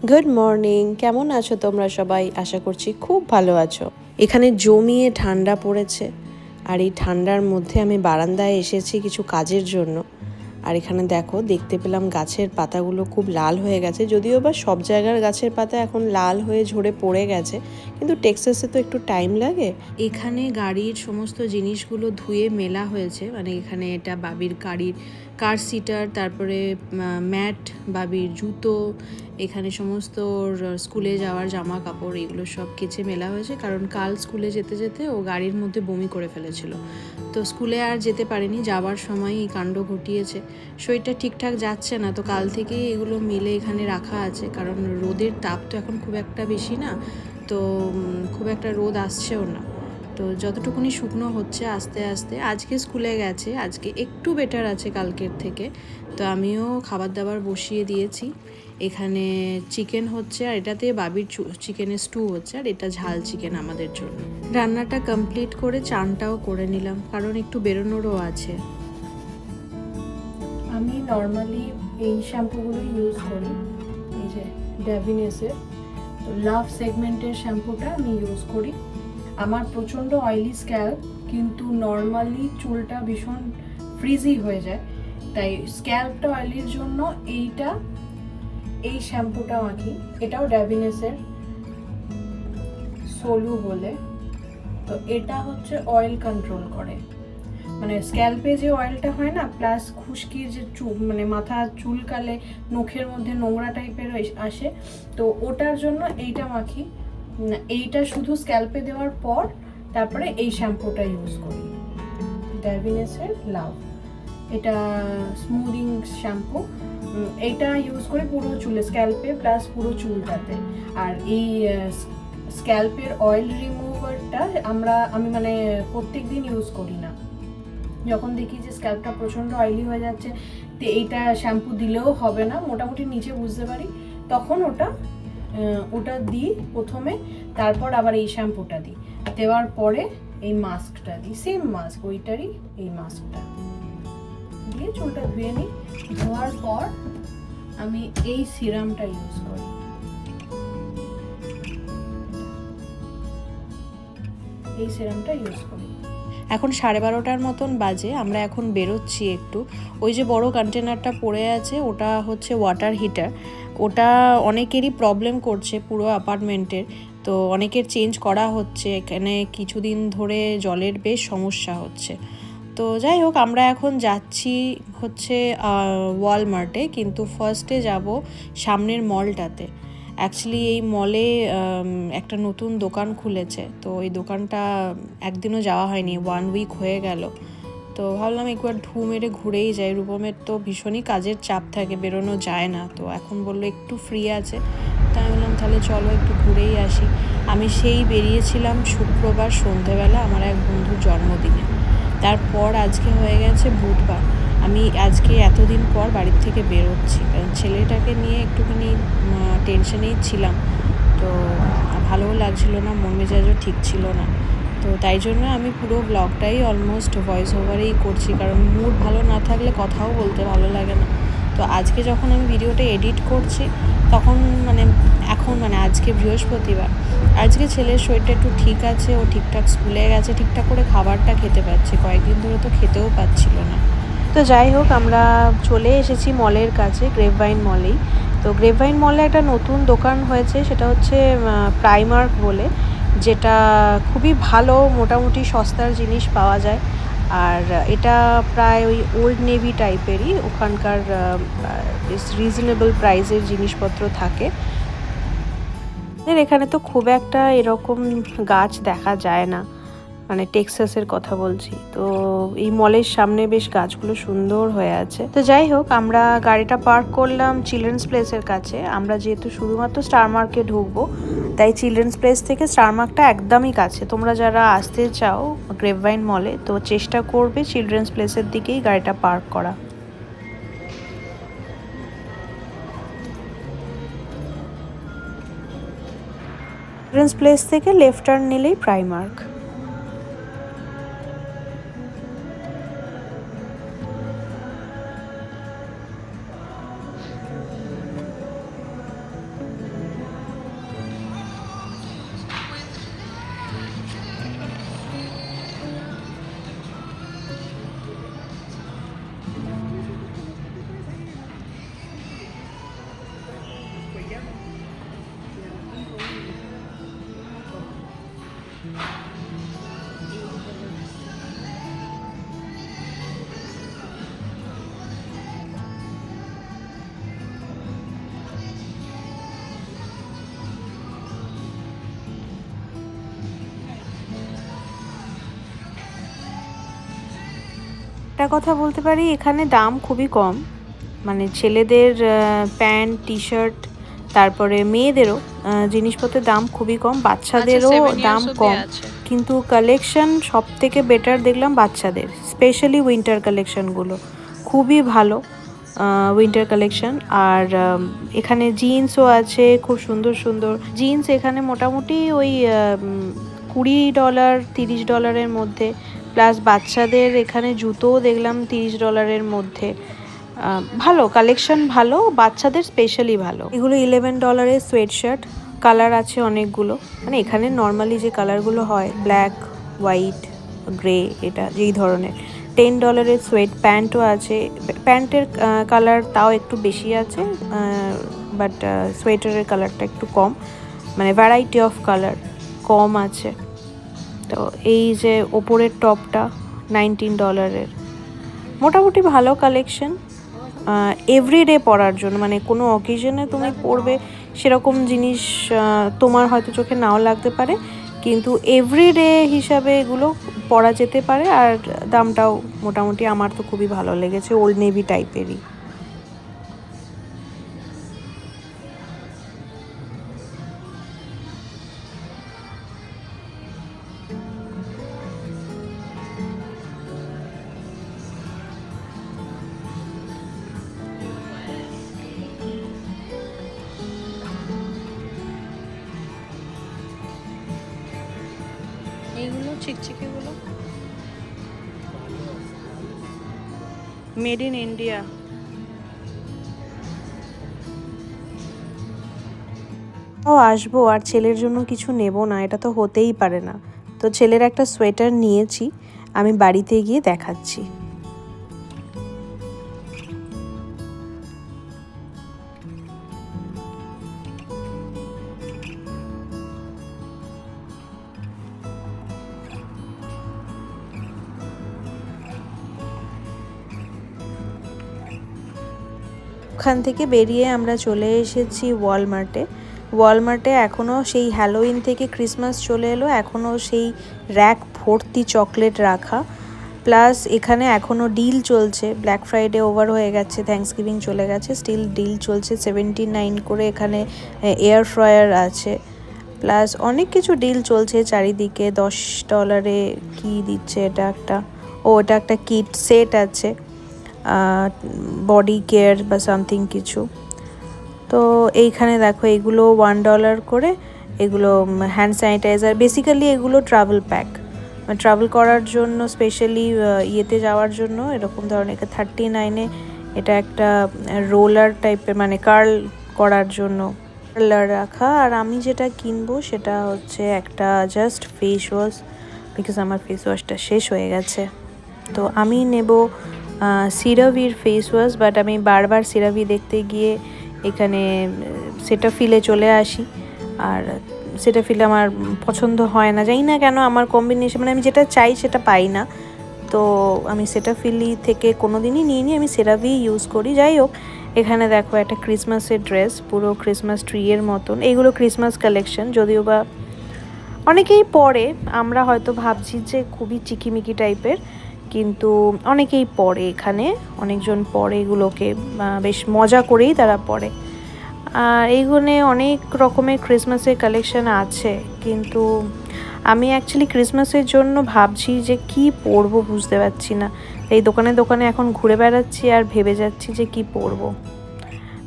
Good morning, কেমন আছো তোমরা সবাই? আশা করছি খুব ভালো আছো। এখানে জমিয়ে ঠান্ডা পড়েছে, আর এই ঠান্ডার মধ্যে আমি বারান্দায় এসেছি কিছু কাজের জন্য। আর এখানে দেখতে পেলাম গাছের পাতাগুলো খুব লাল হয়ে গেছে, যদিও বা সব জায়গার গাছের পাতা এখন লাল হয়ে ঝরে পড়ে গেছে, কিন্তু টেক্সাসে তো একটু টাইম লাগে। এখানে গাড়ির সমস্ত জিনিসগুলো ধুয়ে মেলা হয়েছে, মানে এখানে এটা বাবির গাড়ির কার সিটার, তারপরে ম্যাট, বাবির জুতো, এখানে সমস্ত স্কুলে যাওয়ার জামা কাপড়, এগুলো সব কেচে মেলা হয়েছে, কারণ কাল স্কুলে যেতে যেতে ও গাড়ির মধ্যে বমি করে ফেলেছিল, তো স্কুলে আর যেতে পারেনি, যাওয়ার সময় এই কাণ্ড ঘটিয়েছে। শরীরটা ঠিকঠাক যাচ্ছে না, তো কাল থেকেই এগুলো মিলে এখানে রাখা আছে, কারণ রোদের তাপ তো এখন খুব একটা বেশি না, তো খুব একটা রোদ আসছেও না, তো যতটুকুনি শুকনো হচ্ছে আস্তে আস্তে। আজকে স্কুলে গেছে, আজকে একটু বেটার আছে কালকের থেকে, তো আমিও খাবার দাবার বসিয়ে দিয়েছি। এখানে চিকেন হচ্ছে, আর এটাতে বাবির চিকেনের স্টু হচ্ছে, আর এটা ঝাল চিকেন আমাদের জন্য। রান্নাটা কমপ্লিট করে চানটাও করে নিলাম, কারণ একটু বেরোনোরও আছে। আমি নর্মালি এই শ্যাম্পুগুলো ইউজ করি, এই যে ড্যাভিনেসের, তো লাভ সেগমেন্টের শ্যাম্পুটা আমি ইউজ করি। আমার প্রচণ্ড অয়েলি স্ক্যাল্প, কিন্তু নর্মালি চুলটা ভীষণ ফ্রিজি হয়ে যায়, তাই স্ক্যাল্পটা অয়েলির জন্য এই শ্যাম্পুটা মাখি। এটাও ড্যাভিনেসের সোলু বলে, তো এটা হচ্ছে অয়েল কন্ট্রোল করে, মানে স্ক্যাল্পে যে অয়েলটা হয় না, প্লাস খুশকির যে মানে মাথা চুলকালে নখের মধ্যে নোংরা টাইপের আসে, তো ওটার জন্য এইটা মাখি। এইটা শুধু স্ক্যাল্পে দেওয়ার পর তারপরে এই শ্যাম্পুটা ইউজ করি, ড্যাভিনেসের লাভ। এটা স্মুদিং শ্যাম্পু, এইটা ইউজ করে পুরো চুলে, স্ক্যাল্পে প্লাস পুরো চুলটাতে। আর এই স্ক্যাল্পের অয়েল রিমুভারটা আমি মানে প্রত্যেক দিন ইউজ করি না, যখন দেখি যে স্ক্যাল্পটা প্রচণ্ড অয়েলি হয়ে যাচ্ছে, তো এইটা শ্যাম্পু দিলেও হবে না, মোটামুটি নিচে বুঝতে পারি, তখন ওটা দিই প্রথমে, তারপর আবার এই শ্যাম্পুটা দিই, দেওয়ার পরে এই মাস্কটা দিই, সেম মাস্ক ওইটারই, এই মাস্কটা দিয়ে চুলটা ধুয়ে নিই। ধোয়ার পর আমি এই সিরামটা ইউজ করি, এই সিরামটা ইউজ করি। এখন 12:30 মতন বাজে, আমরা এখন বেরোচ্ছি একটু। ওই যে বড় কন্টেনারটা পড়ে আছে, ওটা হচ্ছে ওয়াটার হিটার, ওটা অনেকেরই প্রবলেম করছে পুরো অ্যাপার্টমেন্টের, তো অনেকের চেঞ্জ করা হচ্ছে, এখানে কিছুদিন ধরে জলের বেশ সমস্যা হচ্ছে। তো যাই হোক, আমরা এখন যাচ্ছি হচ্ছে ওয়ালমার্টে, কিন্তু ফার্স্টে যাব সামনের মলটাতে। অ্যাকচুয়ালি এই মলে একটা নতুন দোকান খুলেছে, তো এই দোকানটা একদিনও যাওয়া হয়নি, 1 উইক হয়ে গেল, তো ভাবলাম একবার মেরে ঘুরেই যাই। রূপমের তো ভীষণই কাজের চাপ থাকে, বেরোনো যায় না, তো এখন বললো একটু ফ্রি আছে, তাই বললাম তাহলে চলো একটু ঘুরেই আসি। আমি সেই বেরিয়েছিলাম শুক্রবার সন্ধেবেলা আমার এক বন্ধুর জন্মদিনে, তারপর আজকে হয়ে গেছে বুধবার। আমি আজকে এতদিন পর বাড়ির থেকে বেরোচ্ছি, কারণ ছেলেটাকে নিয়ে একটুখানি টেনশনেই ছিলাম, তো ভালোও লাগছিল না, মন মেজাজও ঠিক ছিল না, তো তাই জন্য আমি পুরো ব্লগটাই অলমোস্ট ভয়েস ওভারেই করছি, কারণ মুড ভালো না থাকলে কথাও বলতে ভালো লাগে না। তো আজকে যখন আমি ভিডিওটা এডিট করছি তখন এখন আজকে বৃহস্পতিবার, আজকে ছেলের শরীরটা একটু ঠিক আছে, ও ঠিকঠাক স্কুলে গেছে, ঠিকঠাক করে খাবারটা খেতে পাচ্ছে, কয়েকদিন ধরে তো খেতেও পাচ্ছিল না। তো যাই হোক, আমরা চলে এসেছি মলের কাছে, গ্রেপভাইন মলেই। তো গ্রেপভাইন মলে একটা নতুন দোকান হয়েছে, সেটা হচ্ছে প্রাইমার্ক বলে, যেটা খুবই ভালো, মোটামুটি সস্তার জিনিস পাওয়া যায়, আর এটা প্রায় ওই ওল্ড নেভি টাইপেরই, ওখানকার রিজনেবল প্রাইসের জিনিসপত্র থাকে। এখানে তো খুব একটা এরকম গাছ দেখা যায় না, মানে টেক্সাসের কথা বলছি, তো এই মলের সামনে বেশ গাছগুলো সুন্দর হয়ে আছে। তো যাই হোক, আমরা গাড়িটা পার্ক করলাম চিলড্রেন্স প্লেসের কাছে। আমরা যেহেতু শুধুমাত্র স্টার মার্কে ঢুকবো, তাই চিলড্রেন্স প্লেস থেকে স্টার মার্কটা একদমই কাছে। তোমরা যারা আসতে চাও গ্রেপভাইন মলে, তো চেষ্টা করবে চিলড্রেন্স প্লেসের দিকেই গাড়িটা পার্ক করা। চিলড্রেন্স প্লেস থেকে লেফট টার্ন নিলেই প্রাইমার্ক। একটা কথা বলতে পারি, এখানে দাম খুবই কম। মানে ছেলেদের প্যান্ট, টি শার্ট, তারপরে মেয়েদেরও জিনিসপত্রের দাম খুবই কম, বাচ্চাদেরও দাম কম। কিন্তু কালেকশন সব থেকে বেটার দেখলাম বাচ্চাদের, স্পেশালি উইন্টার কালেকশনগুলো খুবই ভালো। Winter collection. আর এখানে জিন্সও আছে, খুব সুন্দর সুন্দর জিন্স। এখানে মোটামুটি ওই $20, $30 মধ্যে। প্লাস বাচ্চাদের এখানে জুতোও দেখলাম $30 মধ্যে। ভালো কালেকশন, ভালো, বাচ্চাদের স্পেশালি ভালো। এগুলো $11 সোয়েট শার্ট, কালার আছে অনেকগুলো। মানে এখানে নর্মালি যে কালারগুলো হয়, ব্ল্যাক, হোয়াইট, গ্রে, এটা যেই ধরনের। $10 সোয়েট প্যান্টও আছে। প্যান্টের কালার তাও একটু বেশি আছে, বাট সোয়েটারের কালারটা একটু কম, মানে ভ্যারাইটি অফ কালার কম আছে। তো এই যে ওপরের টপটা $19। মোটামুটি ভালো কালেকশন এভরিডে পরার জন্য, মানে কোনো অকেশনে তুমি পরবে সেরকম জিনিস তোমার হয়তো চোখে নাও লাগতে পারে, কিন্তু এভরিডে হিসাবে এগুলো পরা যেতে পারে। আর দামটাও মোটামুটি আমার তো খুবই ভালো লেগেছে, ওল্ড নেভি টাইপেরই। এইগুলো চিকচিকিগুলো মেড ইন ইন্ডিয়া। আসবো আর ছেলের জন্য কিছু নেব না, এটা তো হতেই পারে না। তো ছেলের একটা সোয়েটার নিয়েছি, আমি বাড়িতে গিয়ে দেখাচ্ছি। ওখান থেকে বেরিয়ে আমরা চলে এসেছি ওয়ালমার্টে। এখনও সেই হ্যালোউইন থেকে ক্রিসমাস চলে এলো, এখনও সেই র্যাক ভর্তি চকলেট রাখা। প্লাস এখানে এখনও ডিল চলছে, ব্ল্যাক ফ্রাইডে ওভার হয়ে গেছে, থ্যাঙ্কসগিভিং চলে গেছে, স্টিল ডিল চলছে। 79 করে এখানে এয়ার ফ্রায়ার আছে। প্লাস অনেক কিছু ডিল চলছে চারিদিকে। $10 কি দিচ্ছে, এটা একটা কিট সেট আছে, বডি কেয়ার বা সামথিং কিছু। তো এইখানে দেখো এগুলো $1 করে, এগুলো হ্যান্ড স্যানিটাইজার। বেসিক্যালি এগুলো ট্রাভেল প্যাক, ট্রাভেল করার জন্য, স্পেশালি ইয়েতে যাওয়ার জন্য এরকম ধরনের। 39-এ এটা একটা রোলার টাইপের, মানে কার্ল করার জন্য রোলার রাখা। আর আমি যেটা কিনবো সেটা হচ্ছে একটা জাস্ট ফেস ওয়াশ, বিকজ আমার ফেস ওয়াশটা শেষ হয়ে গেছে। তো আমি নেব সিরাভির ফেস ওয়াশ, বাট আমি বারবার সিরাভি দেখতে গিয়ে এখানে সেটাফিলে চলে আসি। আর সেটাফিলে আমার পছন্দ হয় না, জানি না কেন। আমার কম্বিনেশন, মানে আমি যেটা চাই সেটা পাই না। তো আমি সেটাফিলি থেকে কোনো দিনই নিইনি, আমি সেরাভি ইউজ করি। যাই হোক, এখানে দেখো একটা ক্রিসমাসের ড্রেস, পুরো ক্রিসমাস ট্রিয়ের মতন। এইগুলো ক্রিসমাস কালেকশন, যদিও বা অনেকেই পরে, আমরা হয়তো ভাবছি যে খুবই চিকিমিকি টাইপের, কিন্তু অনেকেই পরে, এখানে অনেকজন পরে এগুলোকে, বেশ মজা করেই তারা পরে। আর এইগুলো অনেক রকমের ক্রিসমাসের কালেকশন আছে, কিন্তু আমি অ্যাকচুয়ালি ক্রিসমাসের জন্য ভাবছি যে কি পরবো বুঝতে পারছি না। এই দোকানে দোকানে এখন ঘুরে বেড়াচ্ছি আর ভেবে যাচ্ছি যে কি পরবো।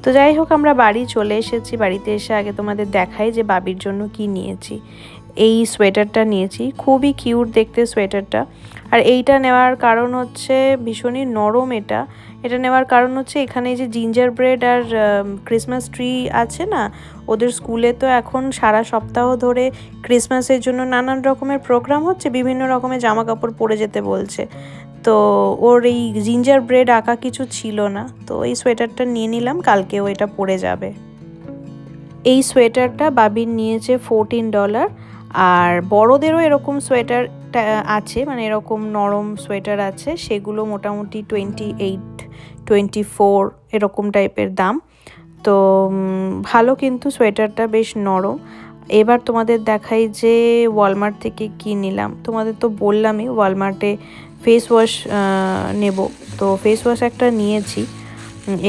তো যাই হোক, আমরা বাড়ি চলে এসেছি। বাড়িতে এসে আগে তোমাদের দেখাই যে বাবির জন্য কি নিয়েছি। এই সোয়েটারটা নিয়েছি, খুবই কিউট দেখতে সোয়েটারটা। আর এইটা নেওয়ার কারণ হচ্ছে ভীষণই নরম। এটা নেওয়ার কারণ হচ্ছে এখানে যে জিঞ্জার ব্রেড আর ক্রিসমাস ট্রি আছে না, ওদের স্কুলে তো এখন সারা সপ্তাহ ধরে ক্রিসমাসের জন্য নানান রকমের প্রোগ্রাম হচ্ছে, বিভিন্ন রকমের জামা কাপড় পরে যেতে বলছে। তো ওর এই জিঞ্জার ব্রেড আঁকা কিছু ছিল না, তো এই সোয়েটারটা নিয়ে নিলাম, কালকেও এটা পরে যাবে। এই সোয়েটারটা বাবির নিয়েছে $14। আর বড়দেরও এরকম সোয়েটার আছে, মানে এরকম নরম সোয়েটার আছে, সেগুলো মোটামুটি 28, 24 এরকম টাইপের দাম। তো ভালো, কিন্তু সোয়েটারটা বেশ নরম। এবার তোমাদের দেখাই যে ওয়ালমার্ট থেকে কী নিলাম। তোমাদের তো বললামই ওয়ালমার্টে ফেস ওয়াশ নেব, তো ফেস ওয়াশ একটা নিয়েছি,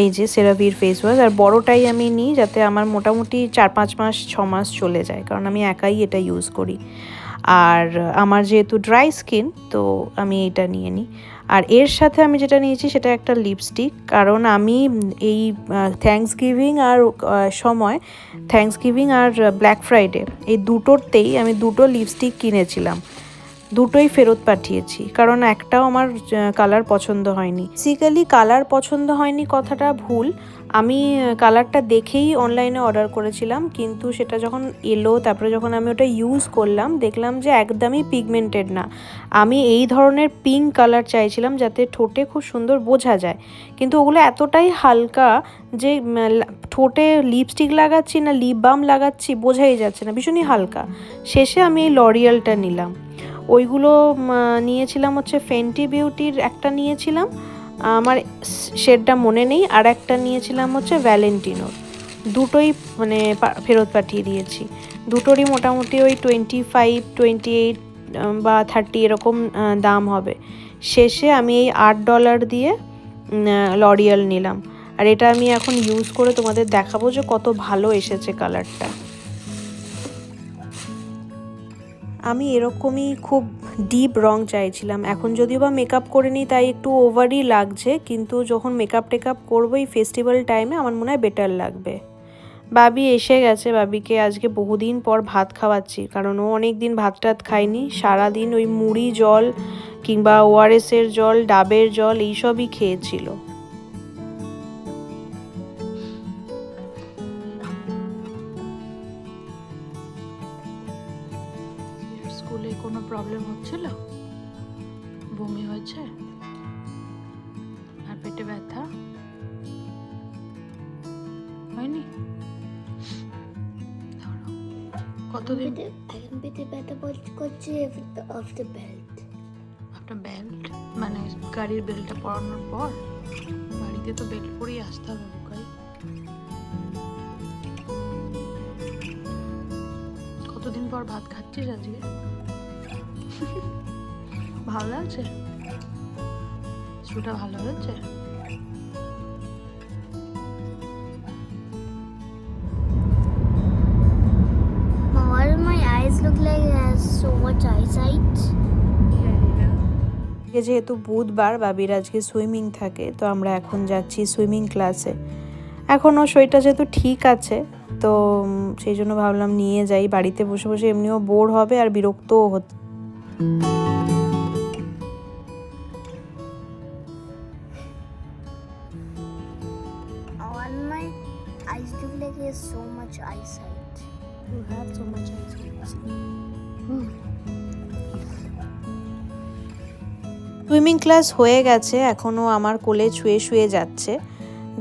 এই যে সেরাভির ফেস ওয়াশ। আর বড়টাই আমি নিই যাতে আমার মোটামুটি 4-5 মাস 6 মাস চলে যায়, কারণ আমি একাই এটা ইউজ করি। আর আমার যেহেতু ড্রাই স্কিন, তো আমি এটা নিয়ে নিই। আর এর সাথে আমি যেটা নিয়েছি সেটা একটা লিপস্টিক, কারণ আমি এই থ্যাঙ্কসগিভিং আর সময় থ্যাঙ্কসগিভিং আর ব্ল্যাক ফ্রাইডে এই দুটোরতেই আমি দুটো লিপস্টিক কিনেছিলাম, দুটোই ফেরত পাঠিয়েছি, কারণ একটাও আমার কালার পছন্দ হয়নি। বেসিক্যালি কালার পছন্দ হয়নি কথাটা ভুল, আমি কালারটা দেখেই অনলাইনে অর্ডার করেছিলাম, কিন্তু সেটা যখন এলো তারপরে যখন আমি ওটা ইউজ করলাম দেখলাম যে একদমই পিগমেন্টেড না। আমি এই ধরনের পিঙ্ক কালার চাইছিলাম যাতে ঠোঁটে খুব সুন্দর বোঝা যায়, কিন্তু ওগুলো এতটাই হালকা যে ঠোঁটে লিপস্টিক লাগাচ্ছি না লিপ বাম লাগাচ্ছি বোঝাই যাচ্ছে না, ভীষণই হালকা। শেষে আমি এই লরিয়ালটা নিলাম। ওইগুলো নিয়েছিলাম হচ্ছে ফেন্টি বিউটির একটা নিয়েছিলাম, আমার শেডটা মনে নেই, আর একটা নিয়েছিলাম হচ্ছে ভ্যালেন্টিনোর। দুটোই মানে ফেরত পাঠিয়ে দিয়েছি। দুটোরই মোটামুটি ওই 25, 28 বা 30 এরকম দাম হবে। শেষে আমি এই $8 দিয়ে লরিয়াল নিলাম। আর এটা আমি এখন ইউজ করে তোমাদের দেখাবো যে কত ভালো এসেছে কালারটা। আমি এরকমই খুব ডিপ রং চাইছিলাম, এখন যদিও বা মেকআপ করে নিই তাই একটু ওভারই লাগছে, কিন্তু যখন মেকআপ টেকআপ করবো এই ফেস্টিভ্যাল টাইমে আমার মনে হয় বেটার লাগবে। বাবি এসে গেছে, বাবিকে আজকে বহুদিন পর ভাত খাওয়াচ্ছি, কারণ ও অনেক দিন ভাত টাত খায়নি, সারাদিন ওই মুড়ি জল কিংবা ওআরএসের জল, ডাবের জল এইসবই খেয়েছিল। স্কুলে কোনো প্রবলেম হচ্ছিল? বমি হয়েছে আর পেটে ব্যথা হয়নি? কতদিন? এখন পেটে ব্যথা করছে আফটার বেল্ট। আপনার বেল্ট মানে গাড়ির বেল্টটা পরানোর পর? বাড়িতে তো বেল্ট পরেই আসতে হবে বুকাই। কতদিন পর ভাত খাচ্ছিস আজকে? ভালো লাগছে? স্টুটা ভালো হয়েছে? Why do my eyes look like it has so much eyesight? যেহেতু বুধবার বাবির আজকে সুইমিং থাকে, তো আমরা এখন যাচ্ছি সুইমিং ক্লাসে। এখনও শরীরটা যেহেতু ঠিক আছে, তো সেই জন্য ভাবলাম নিয়ে যাই, বাড়িতে বসে বসে এমনিও বোর হবে আর বিরক্তও হচ্ছে। On my eyes look like it has so much eyesight. You have so much eyesight. Swimming class হয়ে গেছে, এখনও আমার কোলে শুয়ে শুয়ে যাচ্ছে।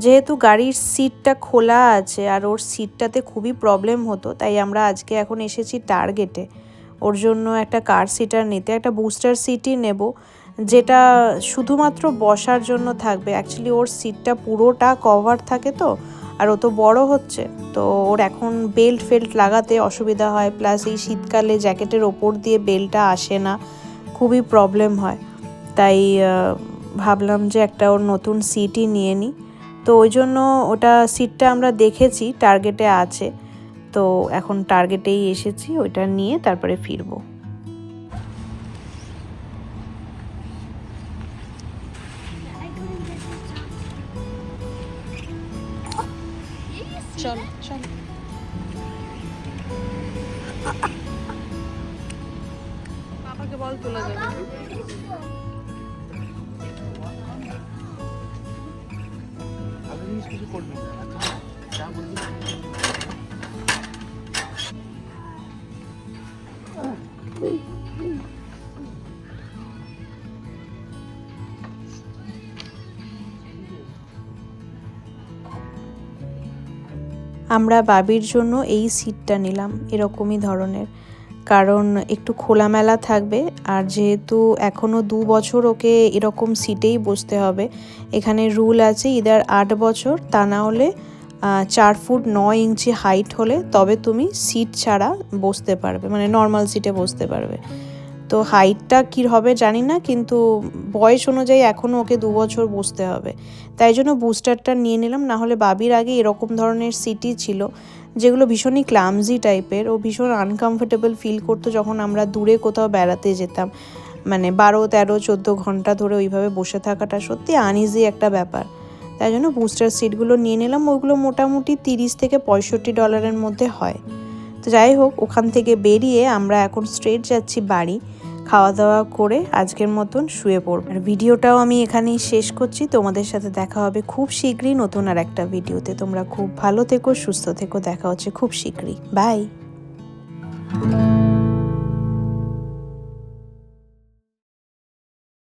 যেহেতু গাড়ির সিটটা খোলা আছে আর ওর সিটটাতে খুবই প্রবলেম হতো, তাই আমরা আজকে এখন এসেছি টার্গেটে ওর জন্য একটা কার সিটার নিতে। একটা বুস্টার সিটই নেব, যেটা শুধুমাত্র বসার জন্য থাকবে। অ্যাকচুয়ালি ওর সিটটা পুরোটা কভার থাকে, তো আর ও তো বড় হচ্ছে, তো ওর এখন বেল্ট ফেল্ট লাগাতে অসুবিধা হয়, প্লাস এই শীতকালে জ্যাকেটের ওপর দিয়ে বেল্টটা আসে না, খুবই প্রবলেম হয়। তাই ভাবলাম যে একটা ওর নতুন সিটই নিয়ে নিই। তো ওই জন্য ওটা সিটটা আমরা দেখেছি টার্গেটে আছে, তো এখন টার্গেটেই এসেছি, ওইটা নিয়ে তারপরে ফিরবো। চল চল। বাবাকে বল তোলা যাবে। কিছু করবি যা বলবি। আমরা বাবির জন্য এই সিটটা নিলাম, এরকমই ধরনের, কারণ একটু খোলামেলা থাকবে। আর যেহেতু এখনও 2 বছর ওকে এরকম সিটেই বসতে হবে, এখানে রুল আছে ইদার 8 বছর তা না হলে 4 ফুট 9 ইঞ্চি হাইট হলে তবে তুমি সিট ছাড়া বসতে পারবে, মানে নর্মাল সিটে বসতে পারবে। তো হাইটটা কী হবে জানি না, কিন্তু বয়স অনুযায়ী এখনও ওকে 2 বছর বসতে হবে। তাই জন্য বুস্টারটা নিয়ে নিলাম। না হলে বাবির আগে এরকম ধরনের সিটই ছিল যেগুলো ভীষণই ক্লামজি টাইপের, ও ভীষণ আনকমফোর্টেবল ফিল করতো যখন আমরা দূরে কোথাও বেড়াতে যেতাম। মানে 12, 13, 14 ঘন্টা ধরে ওইভাবে বসে থাকাটা সত্যি আনইজি একটা ব্যাপার। তাই জন্য বুস্টার সিটগুলো নিয়ে নিলাম। ওইগুলো মোটামুটি $30 থেকে $65 মধ্যে হয়। তো যাই হোক, ওখান থেকে বেরিয়ে আমরা এখন স্ট্রেট যাচ্ছি বাড়ি। খাওয়া দাওয়া করে আজকের মতন শুয়ে পড়ব। আর ভিডিওটাও আমি এখানেই শেষ করছি। তোমাদের সাথে দেখা হবে খুব শীঘ্রই নতুন আর একটা ভিডিওতে। তোমরা খুব ভালো থেকো, সুস্থ থেকো। দেখা হচ্ছে খুব শীঘ্রই। বাই।